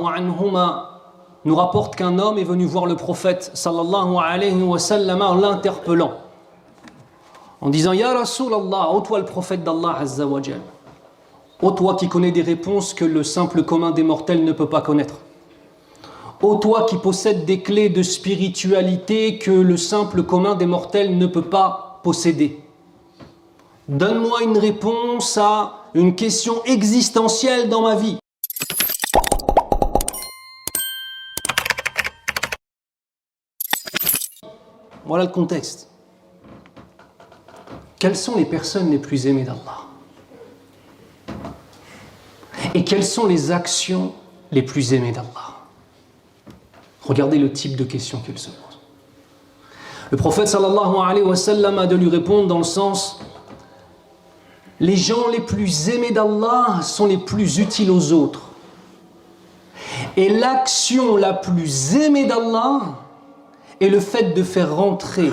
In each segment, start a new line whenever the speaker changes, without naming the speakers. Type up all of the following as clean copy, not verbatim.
anhuma nous rapporte qu'un homme est venu voir le prophète sallallahu alayhi wa sallam en l'interpellant, en disant « Ya Rasulallah, ô toi le prophète d'Allah Azza wa Jal, ô toi qui connais des réponses que le simple commun des mortels ne peut pas connaître, ô toi qui possèdes des clés de spiritualité que le simple commun des mortels ne peut pas posséder. Donne-moi une réponse à une question existentielle dans ma vie. » Voilà le contexte. Quelles sont les personnes les plus aimées d'Allah? Et quelles sont les actions les plus aimées d'Allah? Regardez le type de question qu'elle se pose. Le prophète sallallahu alayhi wa sallam a de lui répondre dans le sens: les gens les plus aimés d'Allah sont les plus utiles aux autres. Et l'action la plus aimée d'Allah est le fait de faire rentrer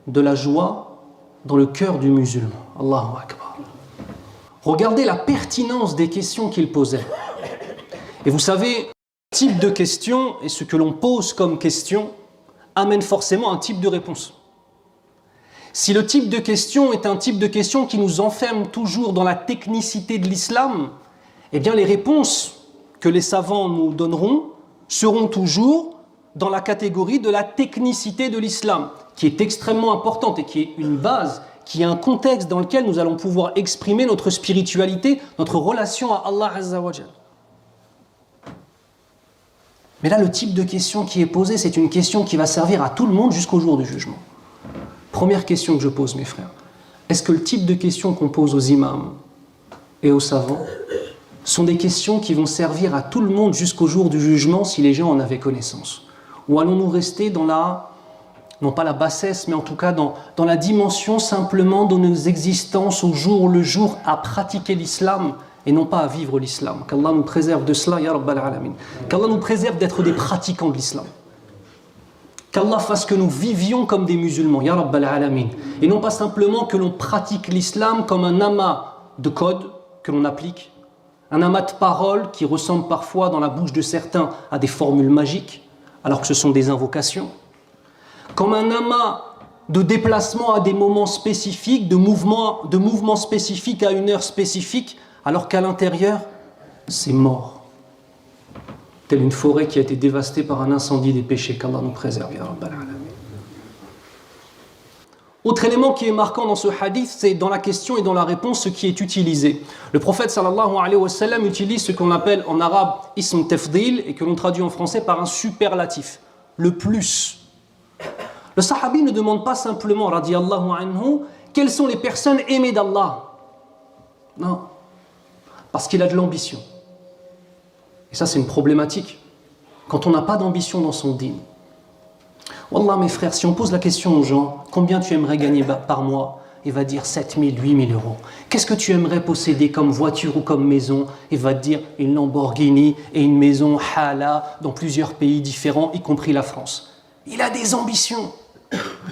de la joie dans le cœur du musulman. Allahu Akbar. Regardez la pertinence des questions qu'il posait. Et vous savez, le type de question et ce que l'on pose comme question amène forcément un type de réponse. Si le type de question est un type de question qui nous enferme toujours dans la technicité de l'islam, eh bien les réponses que les savants nous donneront seront toujours dans la catégorie de la technicité de l'islam, qui est extrêmement importante et qui est une base, qui est un contexte dans lequel nous allons pouvoir exprimer notre spiritualité, notre relation à Allah Azza wa Jal. Mais là, le type de question qui est posée, c'est une question qui va servir à tout le monde jusqu'au jour du jugement. Première question que je pose, mes frères. Est-ce que le type de questions qu'on pose aux imams et aux savants sont des questions qui vont servir à tout le monde jusqu'au jour du jugement si les gens en avaient connaissance? Ou allons-nous rester dans la, non pas la bassesse, mais en tout cas dans la dimension simplement de nos existences au jour le jour à pratiquer l'islam et non pas à vivre l'islam? Qu'Allah nous préserve de cela, ya Rabbal Alamin. Qu'Allah nous préserve d'être des pratiquants de l'islam. Qu'Allah fasse que nous vivions comme des musulmans, ya Rabbal Alamin. Et non pas simplement que l'on pratique l'islam comme un amas de codes que l'on applique, un amas de paroles qui ressemble parfois dans la bouche de certains à des formules magiques, alors que ce sont des invocations, comme un amas de déplacements à des moments spécifiques, de mouvements spécifiques à une heure spécifique, alors qu'à l'intérieur, c'est mort. Telle une forêt qui a été dévastée par un incendie des péchés. Qu'Allah nous préserve, ya Rabbal Alamin. Autre élément qui est marquant dans ce hadith, c'est dans la question et dans la réponse ce qui est utilisé. Le prophète sallallahu alayhi wa sallam utilise ce qu'on appelle en arabe ism tafdil et que l'on traduit en français par un superlatif, le plus. Le sahabi ne demande pas simplement, radiyallahu anhu, quelles sont les personnes aimées d'Allah. Non, parce qu'il a de l'ambition. Et ça c'est une problématique. Quand on n'a pas d'ambition dans son dîn. Wallah mes frères, si on pose la question aux gens, combien tu aimerais gagner par mois? Il va dire 7 000, 8 000 euros. Qu'est-ce que tu aimerais posséder comme voiture ou comme maison? Il va te dire une Lamborghini et une maison Hala dans plusieurs pays différents, y compris la France. Il a des ambitions.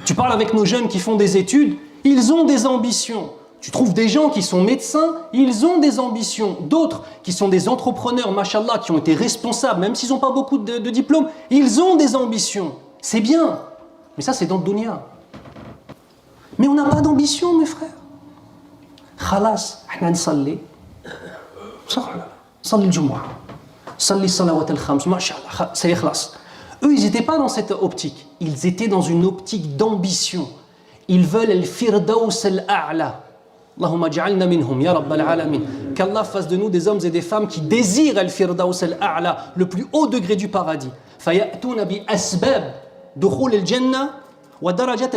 Tu parles avec nos jeunes qui font des études, ils ont des ambitions. Tu trouves des gens qui sont médecins, ils ont des ambitions. D'autres qui sont des entrepreneurs, mashallah, qui ont été responsables, même s'ils n'ont pas beaucoup de diplômes, ils ont des ambitions. C'est bien, mais ça c'est dans le dunya. Mais on n'a pas d'ambition, mes frères. Khalas, on nsalli. Salli al-jumu'ah. Salli salawat al-khams, mashallah, ça y est, khalas. Eux, ils n'étaient pas dans cette optique. Ils étaient dans une optique d'ambition. Ils veulent al-firdaus al-a'la. Allahumma ja'alna minhum, ya Rabbal Alamin. Qu'Allah fasse de nous des hommes et des femmes qui désirent al-firdaus al-a'la, le plus haut degré du paradis. Faya'tuna bi asbab dukhul al-jannah wa darajat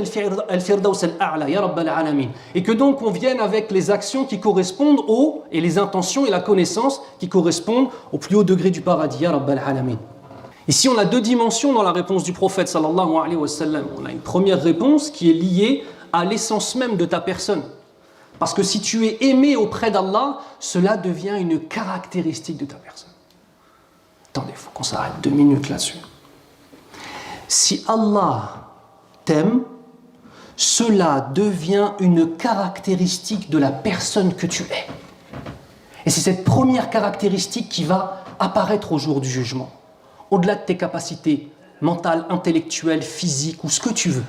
al-firdaus al-a'la, ya Rabbal Alamin. Et que donc on vienne avec les actions qui correspondent et les intentions et la connaissance qui correspondent au plus haut degré du paradis, ya Rabbal Alamin. Ici, on a deux dimensions dans la réponse du prophète sallallahu alayhi wa sallam. On a une première réponse qui est liée à l'essence même de ta personne. Parce que si tu es aimé auprès d'Allah, cela devient une caractéristique de ta personne. Attendez, il faut qu'on s'arrête 2 minutes là-dessus. Si Allah t'aime, cela devient une caractéristique de la personne que tu es. Et c'est cette première caractéristique qui va apparaître au jour du jugement. au-delà de tes capacités mentales, intellectuelles, physiques ou ce que tu veux,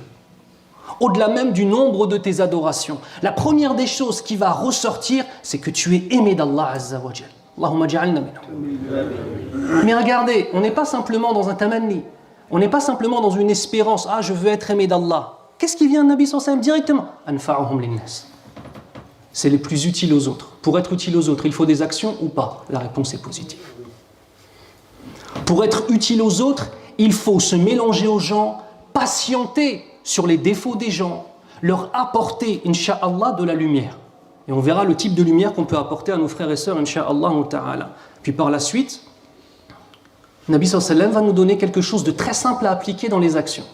au-delà même du nombre de tes adorations, la première des choses qui va ressortir, c'est que tu es aimé d'Allah Azza wa Jal. Allahumma ja'alna minhum. Mais regardez, on n'est pas simplement dans un tamanni, on n'est pas simplement dans une espérance, ah je veux être aimé d'Allah. Qu'est-ce qui vient de Nabi sallallahu alayhi wa sallam directement? Anfa'uhum linnas. C'est les plus utiles aux autres. Pour être utile aux autres, il faut des actions ou pas? La réponse est positive. Pour être utile aux autres, il faut se mélanger aux gens, patienter sur les défauts des gens, leur apporter, incha'Allah, de la lumière. Et on verra le type de lumière qu'on peut apporter à nos frères et sœurs, incha'Allah ta'ala. Puis par la suite, Nabi sallallahu alayhi wa sallam va nous donner quelque chose de très simple à appliquer dans les actions.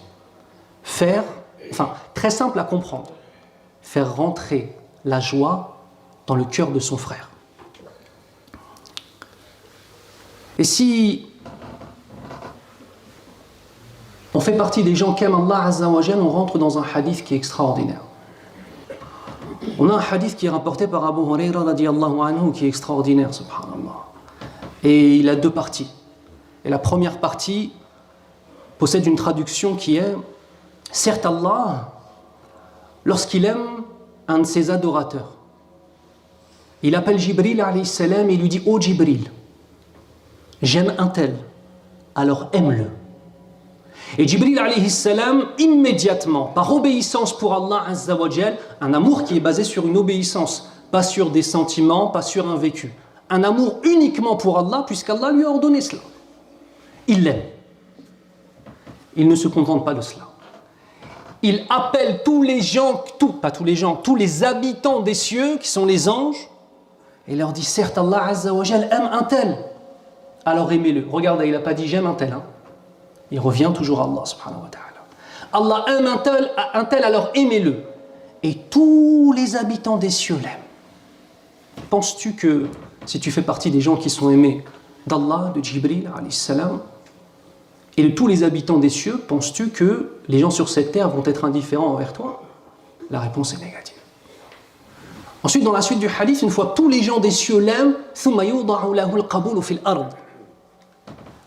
Très simple à comprendre. Faire rentrer la joie dans le cœur de son frère. Et si on fait partie des gens qu'aime Allah Azza wa Jal, on rentre dans un hadith qui est extraordinaire. On a un hadith qui est rapporté par Abu Huraira radiyallahu anhu qui est extraordinaire, subhanallah. Et il a deux parties. Et la première partie possède une traduction qui est: certes Allah, lorsqu'il aime un de ses adorateurs, il appelle Jibril alayhi salam et il lui dit: oh Jibril, j'aime un tel, alors aime-le. Et Jibril alayhi salam, immédiatement, par obéissance pour Allah Azza wa Jal, un amour qui est basé sur une obéissance, pas sur des sentiments, pas sur un vécu. Un amour uniquement pour Allah, puisqu'Allah lui a ordonné cela. Il l'aime. Il ne se contente pas de cela. Il appelle tous les gens, tous les habitants des cieux, qui sont les anges, et leur dit: certes Allah Azza wa Jal aime un tel, alors aimez-le. Regardez, il n'a pas dit j'aime un tel, hein. Il revient toujours à Allah subhanahu wa ta'ala. Allah aime un tel, alors aimez-le. Et tous les habitants des cieux l'aiment. Penses-tu que si tu fais partie des gens qui sont aimés d'Allah, de Jibril alayhi salam, et de tous les habitants des cieux, penses-tu que les gens sur cette terre vont être indifférents envers toi? La réponse est négative. Ensuite, dans la suite du hadith, une fois tous les gens des cieux l'aiment,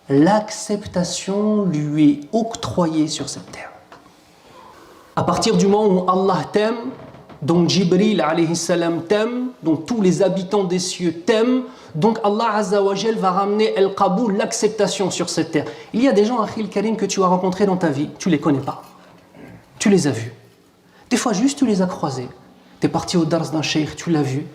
l'acceptation lui est octroyée sur cette terre. À partir du moment où Allah t'aime, donc Jibril alayhi salam t'aime, donc tous les habitants des cieux t'aiment, donc Allah Azza wa Jal va ramener al-qaboul, l'acceptation sur cette terre. Il y a des gens, Akhil Karim, que tu as rencontrés dans ta vie, tu les connais pas. Tu les as vus. Des fois, juste tu les as croisés. Tu es parti au dars d'un cheikh, tu l'as vu.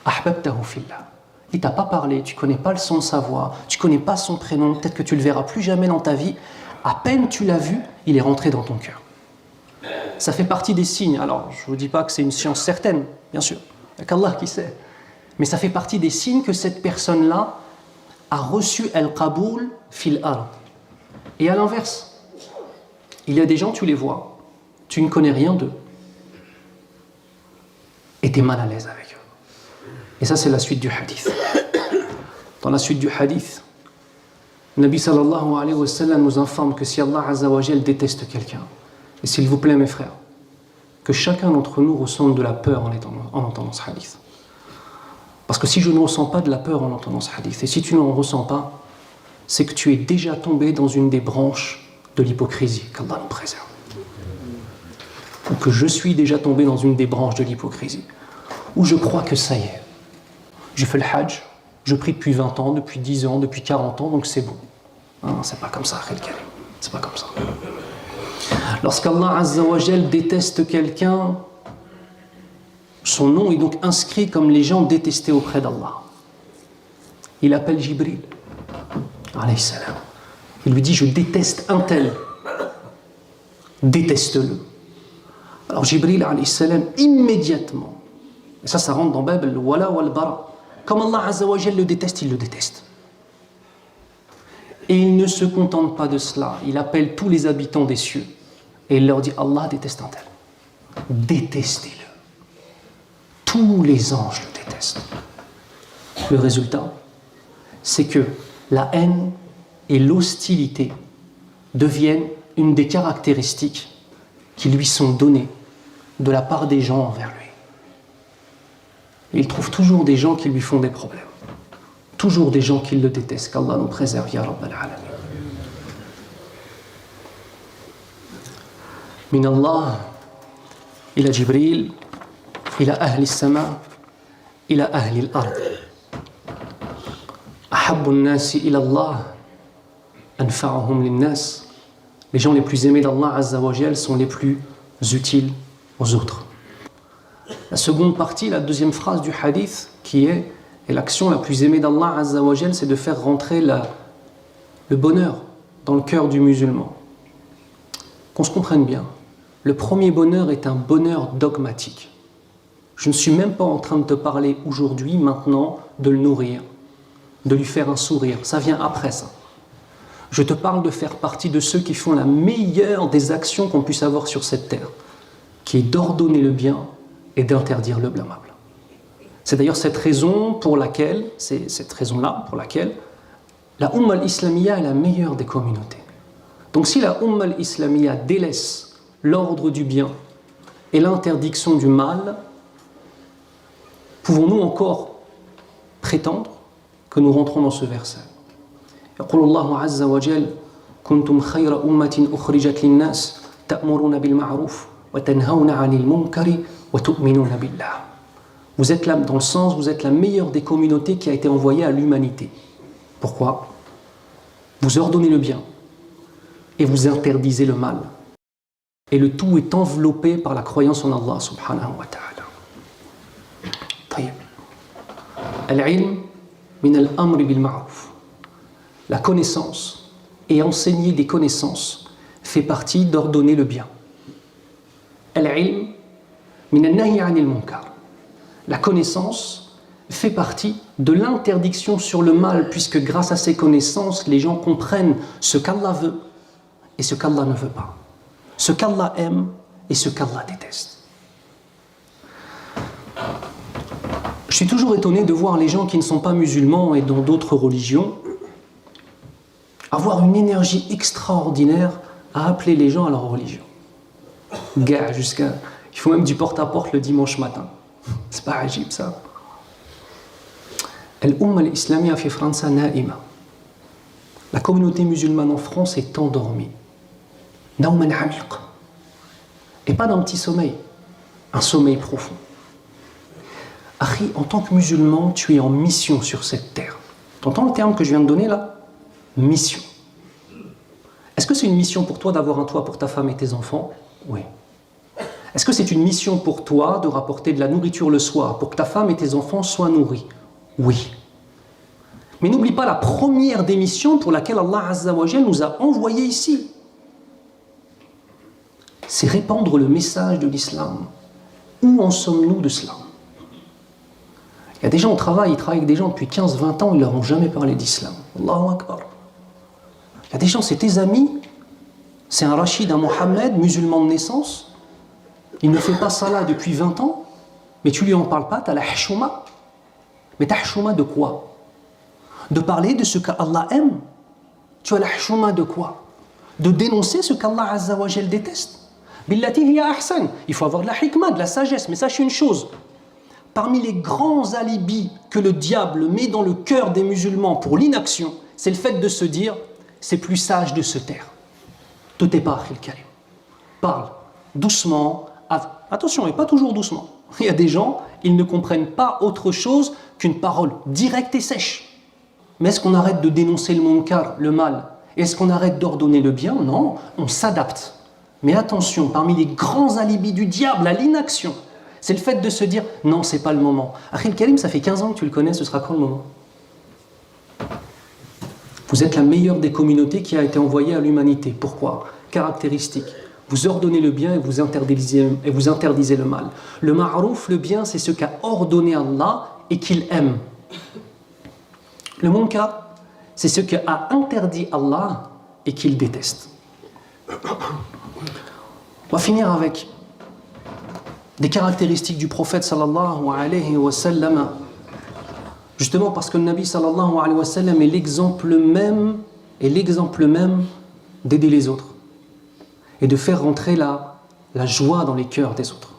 Ahbabtahu fillah. Il t'a pas parlé, tu connais pas le son de sa voix, tu connais pas son prénom, peut-être que tu le verras plus jamais dans ta vie. À peine tu l'as vu, il est rentré dans ton cœur. Ça fait partie des signes. Alors, je ne vous dis pas que c'est une science certaine, bien sûr. Il n'y a qu'Allah qui sait. Mais ça fait partie des signes que cette personne-là a reçu al-qaboul fil ard. Et à l'inverse, il y a des gens, tu les vois, tu ne connais rien d'eux. Et tu es mal à l'aise avec eux. Et ça, c'est la suite du hadith. Dans la suite du hadith, Nabi sallallahu alayhi wa sallam nous informe que si Allah Azza wa Jal déteste quelqu'un, et s'il vous plaît mes frères, que chacun d'entre nous ressente de la peur en entendant ce hadith. Parce que si je ne ressens pas de la peur en entendant ce hadith, et si tu n'en ressens pas, c'est que tu es déjà tombé dans une des branches de l'hypocrisie, qu'Allah nous préserve. Ou que je suis déjà tombé dans une des branches de l'hypocrisie, où je crois que ça y est, j'ai fait le hajj, je prie depuis 20 ans, depuis 10 ans, depuis 40 ans, donc c'est bon. Non, c'est pas comme ça, c'est pas comme ça. Lorsqu'Allah Azza wa Jal déteste quelqu'un, son nom est donc inscrit comme les gens détestés auprès d'Allah. Il appelle Jibril, alayhi salam. Il lui dit: je déteste un tel, déteste-le. Alors Jibril, alayhi salam, immédiatement, et ça rentre dans Bab al-Wala wal-Bara, comme Allah Azza wa Jal le déteste, il le déteste. Et il ne se contente pas de cela, il appelle tous les habitants des cieux et il leur dit: Allah déteste un tel. Détestez-le. Tous les anges le détestent. Le résultat, c'est que la haine et l'hostilité deviennent une des caractéristiques qui lui sont données de la part des gens envers lui. Et il trouve toujours des gens qui lui font des problèmes. Toujours des gens qui le détestent. Qu'Allah nous préserve, ya Rabbal Alamin. من الله إلى جبريل إلى أهل السماء إلى أهل الأرض أحب الناس إلى الله أنفعهم للناس. Les gens les plus aimés d'Allah Azza wa Jal sont les plus utiles aux autres. La seconde partie, la deuxième phrase du hadith, qui est et l'action la plus aimée d'Allah Azza wa Jal, c'est de faire rentrer le bonheur dans le cœur du musulman. Qu'on se comprenne bien, le premier bonheur est un bonheur dogmatique. Je ne suis même pas en train de te parler aujourd'hui, maintenant, de le nourrir, de lui faire un sourire. Ça vient après ça. Je te parle de faire partie de ceux qui font la meilleure des actions qu'on puisse avoir sur cette terre, qui est d'ordonner le bien et d'interdire le blâmable. C'est d'ailleurs cette raison-là pour laquelle la Ummah al-Islamiyya est la meilleure des communautés. Donc si la Ummah al-Islamiyya délaisse l'ordre du bien et l'interdiction du mal, pouvons-nous encore prétendre que nous rentrons dans ce verset? يقول الله عز وجل كنتم خير أمة أخرجت للناس تأمرون بالمعروف وتنهون عن المنكر وتؤمنون بالله. Vous êtes là dans le sens, vous êtes la meilleure des communautés qui a été envoyée à l'humanité. Pourquoi? Vous ordonnez le bien et vous interdisez le mal. Et le tout est enveloppé par la croyance en Allah subhanahu wa ta'ala. طيب. العلم من الأمر بالمعروف. La connaissance et enseigner des connaissances fait partie d'ordonner le bien. Al-ilm min an-nahy 'anil munkar. La connaissance fait partie de l'interdiction sur le mal, puisque grâce à ces connaissances, les gens comprennent ce qu'Allah veut et ce qu'Allah ne veut pas, ce qu'Allah aime et ce qu'Allah déteste. Je suis toujours étonné de voir les gens qui ne sont pas musulmans et dans d'autres religions avoir une énergie extraordinaire à appeler les gens à leur religion. Gars, jusqu'à... Il faut même du porte-à-porte le dimanche matin. C'est pas agib ça. Al-Ummah al-Islamiyya fi France na'ima. La communauté musulmane en France est endormie. Nawman 'amiq. Et pas d'un petit sommeil, un sommeil profond. Akhi, en tant que musulman, tu es en mission sur cette terre. Tu entends le terme que je viens de donner là? Mission. Est-ce que c'est une mission pour toi d'avoir un toit pour ta femme et tes enfants? Oui. Est-ce que c'est une mission pour toi de rapporter de la nourriture le soir pour que ta femme et tes enfants soient nourris? Oui. Mais n'oublie pas la première des missions pour laquelle Allah Azza wa Jal nous a envoyés ici. C'est répandre le message de l'islam. Où en sommes-nous de cela? Il y a des gens au travail, ils travaillent avec des gens depuis 15-20 ans, ils ne leur ont jamais parlé d'islam. Allahu Akbar. Il y a des gens, c'est tes amis, c'est un Rachid, un Mohammed, musulman de naissance, il ne fait pas salat depuis 20 ans, mais tu lui en parles pas, tu as la hashuma. Mais ta hashuma de quoi? De parler de ce qu'Allah aime. Tu as la hashuma de quoi? De dénoncer ce qu'Allah Azza wa Jal déteste. Billati hiya ahsan. Il faut avoir de la hikmah, de la sagesse, mais sache une chose. Parmi les grands alibis que le diable met dans le cœur des musulmans pour l'inaction, c'est le fait de se dire c'est plus sage de se taire. Ne t'es pas, Akhil Karim. Parle doucement. Attention, et pas toujours doucement. Il y a des gens, ils ne comprennent pas autre chose qu'une parole directe et sèche. Mais est-ce qu'on arrête de dénoncer le munkar, le mal? Est-ce qu'on arrête d'ordonner le bien? Non, on s'adapte. Mais attention, parmi les grands alibis du diable à l'inaction, c'est le fait de se dire non, c'est pas le moment. Akhil Karim, ça fait 15 ans que tu le connais, ce sera quand le moment? Vous êtes la meilleure des communautés qui a été envoyée à l'humanité. Pourquoi? Caractéristique. Vous ordonnez le bien et vous interdisez le mal. Le ma'rouf, le bien, c'est ce qu'a ordonné Allah et qu'il aime. Le munkar, c'est ce qu'a interdit Allah et qu'il déteste. On va finir avec des caractéristiques du prophète sallallahu alayhi wa sallam. Justement parce que le Nabi sallallahu alayhi wa sallam est l'exemple même d'aider les autres et de faire rentrer la joie dans les cœurs des autres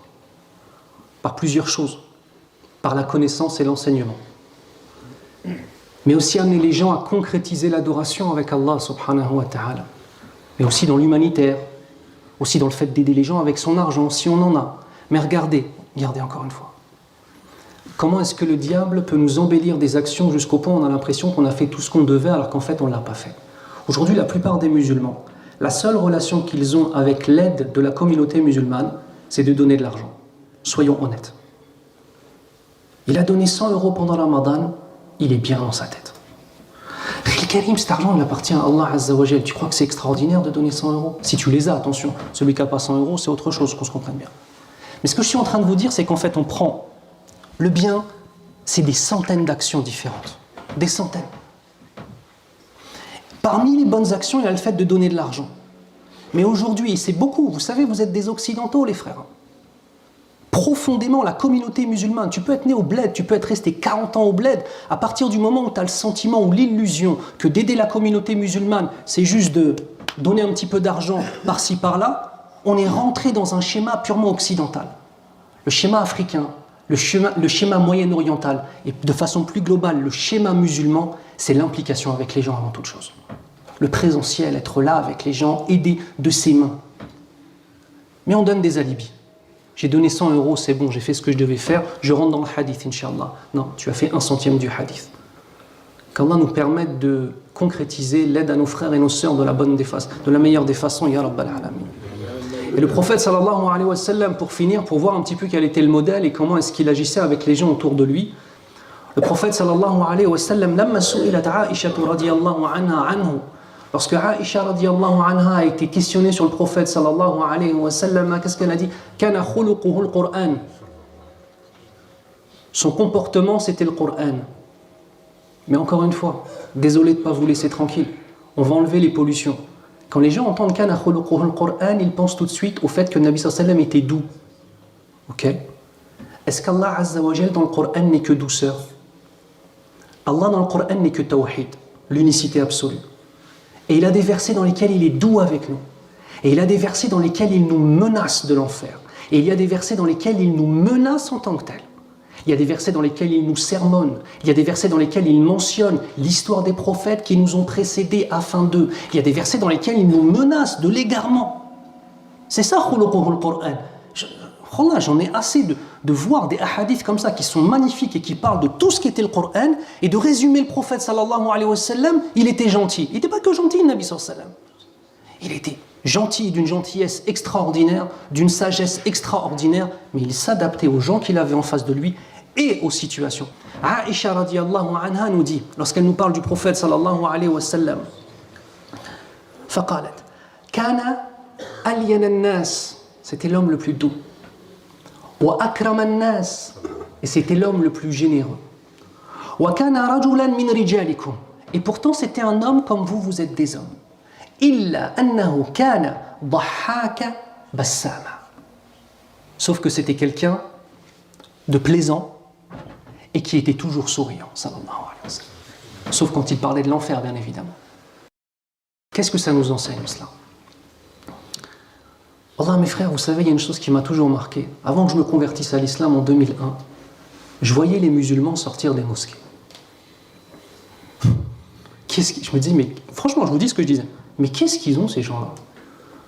par plusieurs choses, par la connaissance et l'enseignement, mais aussi amener les gens à concrétiser l'adoration avec Allah subhanahu wa ta'ala, mais aussi dans l'humanitaire, aussi dans le fait d'aider les gens avec son argent, si on en a. Mais regardez encore une fois. Comment est-ce que le diable peut nous embellir des actions jusqu'au point où on a l'impression qu'on a fait tout ce qu'on devait alors qu'en fait on ne l'a pas fait. Aujourd'hui, la plupart des musulmans, la seule relation qu'ils ont avec l'aide de la communauté musulmane, c'est de donner de l'argent. Soyons honnêtes. Il a donné 100 € pendant le Ramadan, il est bien dans sa tête. Khil Karim, cet argent, il appartient à Allah Azza wa Jal. Tu crois que c'est extraordinaire de donner 100 €? Si tu les as, attention. Celui qui n'a pas 100 €, c'est autre chose, qu'on se comprenne bien. Mais ce que je suis en train de vous dire, c'est qu'en fait, on prend le bien, c'est des centaines d'actions différentes. Des centaines. Parmi les bonnes actions, il y a le fait de donner de l'argent. Mais aujourd'hui, c'est beaucoup. Vous savez, vous êtes des occidentaux, les frères. Profondément, la communauté musulmane, tu peux être né au bled, tu peux être resté 40 ans au bled. À partir du moment où tu as le sentiment ou l'illusion que d'aider la communauté musulmane, c'est juste de donner un petit peu d'argent par-ci, par-là, on est rentré dans un schéma purement occidental. Le schéma africain, le schéma moyen-oriental, et de façon plus globale, le schéma musulman, c'est l'implication avec les gens avant toute chose. Le présentiel, être là avec les gens, aider de ses mains. Mais on donne des alibis. J'ai donné 100 €, c'est bon, j'ai fait ce que je devais faire, je rentre dans le hadith, Inch'Allah. Non, tu as fait 1/100 du hadith. Qu'Allah nous permette de concrétiser l'aide à nos frères et nos sœurs de la meilleure des façons, Ya Rabbal Alamin. Et le prophète sallallahu alayhi wa sallam, pour finir, pour voir un petit peu quel était le modèle et comment est-ce qu'il agissait avec les gens autour de lui, le prophète sallallahu alayhi wa sallam, lamma su'ilat Aisha radiyallahu anha anhu, lorsque Aisha radiyallahu anha a été questionnée sur le prophète sallallahu alayhi wa sallam, qu'est-ce qu'elle a dit? Kana khuluquhu al-Qur'an. Son comportement, c'était le Qur'an. Mais encore une fois, désolé de ne pas vous laisser tranquille, on va enlever les pollutions. Quand les gens entendent Kana khuluquhu al-Qur'an, ils pensent tout de suite au fait que le Nabi sallallahu alayhi wa sallam était doux. Ok? Est-ce qu'Allah Azza wa Jal dans le Qur'an n'est que douceur? Allah dans le Qur'an n'est que tawhid, l'unicité absolue. Et il a des versets dans lesquels il est doux avec nous. Et il a des versets dans lesquels il nous menace de l'enfer. Et il y a des versets dans lesquels il nous menace en tant que tel. Il y a des versets dans lesquels il nous sermonne. Il y a des versets dans lesquels il mentionne l'histoire des prophètes qui nous ont précédés afin d'eux. Il y a des versets dans lesquels il nous menace de l'égarement. C'est ça, khuluquhu al-Qur'an. J'en ai assez de voir des hadiths comme ça qui sont magnifiques et qui parlent de tout ce qu'était le Coran et de résumer le prophète sallallahu alayhi wa sallam, il était gentil. Il n'était pas que gentil, le Nabi sallallahu alayhi wa sallam. Il était gentil, d'une gentillesse extraordinaire, d'une sagesse extraordinaire, mais il s'adaptait aux gens qu'il avait en face de lui et aux situations. Aisha radiyallahu anha nous dit, lorsqu'elle nous parle du prophète sallallahu alayhi wa sallam, faqalat, kana alyan an-nas, c'était l'homme le plus doux. Wa akram an-nas, et c'était l'homme le plus généreux. Wa kana rajulan min rijalikum, et pourtant c'était un homme comme vous, vous êtes des hommes. Illa annahu kana dhahhaka bassama. Sauf que c'était quelqu'un de plaisant et qui était toujours souriant, sallallahu alayhi wa sallam. Sauf quand il parlait de l'enfer, bien évidemment. Qu'est-ce que ça nous enseigne, cela? Allah, mes frères, vous savez, il y a une chose qui m'a toujours marqué. Avant que je me convertisse à l'islam en 2001, je voyais les musulmans sortir des mosquées. Je me dis, mais franchement, je vous dis ce que je disais. Mais qu'est-ce qu'ils ont, ces gens-là?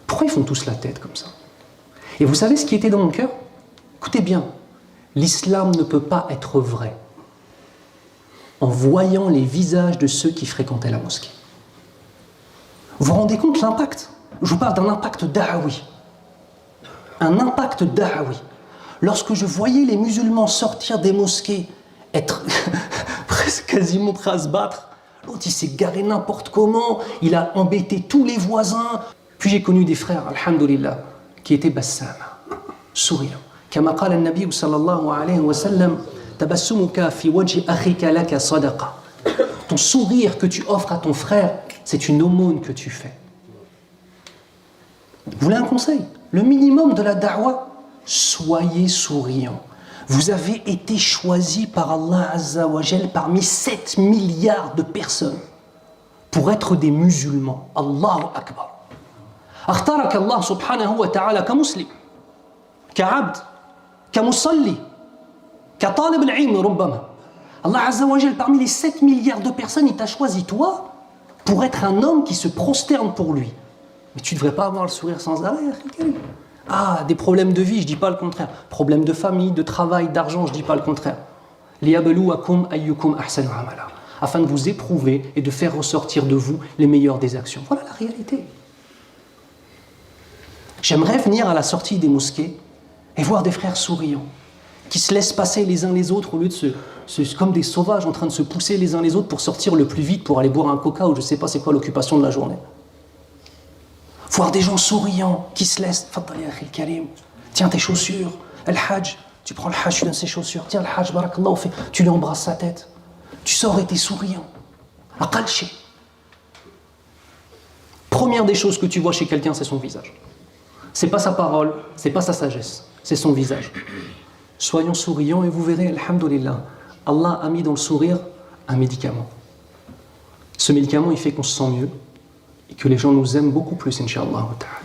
Pourquoi ils font tous la tête comme ça? Et vous savez ce qui était dans mon cœur? Écoutez bien, l'islam ne peut pas être vrai en voyant les visages de ceux qui fréquentaient la mosquée. Vous vous rendez compte de l'impact? Je vous parle d'un impact da'awi. Un impact da'awi. Lorsque je voyais les musulmans sortir des mosquées, être presque quasiment prêts à se battre, l'autre il s'est garé n'importe comment, il a embêté tous les voisins. Puis j'ai connu des frères, alhamdoulilah, qui étaient bassama, souriants. Kama qala an-nabi sallallahu alayhi wa sallam, tabassumuka fi wajhi akhika laka sadaqa. Ton sourire que tu offres à ton frère, c'est une aumône que tu fais. Vous voulez un conseil? Le minimum de la da'wa, soyez souriants. Vous avez été choisis par Allah Azza wa Jal parmi 7 milliards de personnes pour être des musulmans. Allahu Akbar. اختارك الله سبحانه وتعالى كمسلم كعبد كمصلي كطالب العلم ربما. Allah Azza wa Jal parmi les 7 milliards de personnes, il t'a choisi toi pour être un homme qui se prosterne pour lui. Mais tu ne devrais pas avoir le sourire sans arrêt. Ah, des problèmes de vie, je ne dis pas le contraire. Problèmes de famille, de travail, d'argent, je ne dis pas le contraire. لِيَبْلُوَكُمْ أَيُّكُمْ أَحْسَنُ عَمَلًا, afin de vous éprouver et de faire ressortir de vous les meilleures des actions. Voilà la réalité. J'aimerais venir à la sortie des mosquées et voir des frères souriants, qui se laissent passer les uns les autres au lieu de comme des sauvages en train de se pousser les uns les autres pour sortir le plus vite, pour aller boire un coca ou je ne sais pas c'est quoi l'occupation de la journée. Voir des gens souriants qui se laissent. Faddali akhi al-karim, tiens tes chaussures, al-hajj, tu prends le hajj, tu donnes ses chaussures, tiens le hajj, barakallahu fi, tu lui embrasses sa tête. Tu sors et t'es souriant. Aqal shay. Première des choses que tu vois chez quelqu'un, c'est son visage. C'est pas sa parole, c'est pas sa sagesse, c'est son visage. Soyons souriants et vous verrez, alhamdoulilah, Allah a mis dans le sourire un médicament. Ce médicament, il fait qu'on se sent mieux et que les gens nous aiment beaucoup plus, incha'Allah ta'ala.